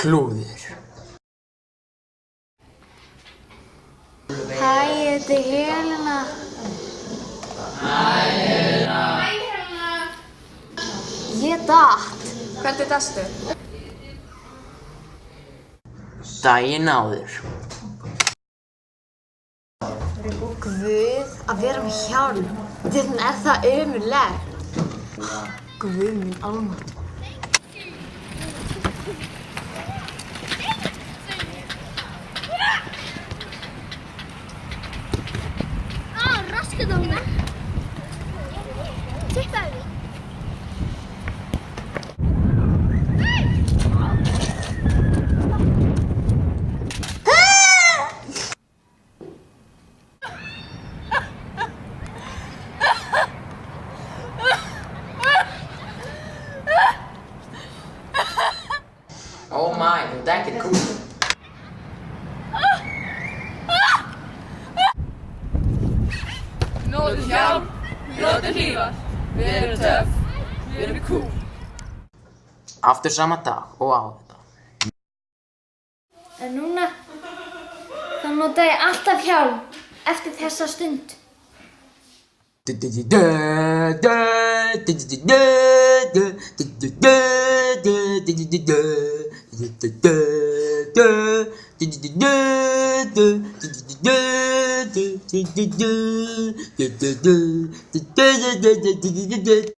Klúður. Hæ, ég heiti Helena. Ég datt. Hvernig dastu? Daginn áður. Guð, að vera með hjálm. Þetta er það ömurlegt. Guð minn almáttugur. Raskat á mig. Tittaðu. Oh my, þetta er ekkert kúl. Nótum hjálp, nótum hlífar. Við erum töff, við erum cool. Aftur sama dag og á þetta. En núna, þá nota ég alltaf hjálm eftir þessa stund.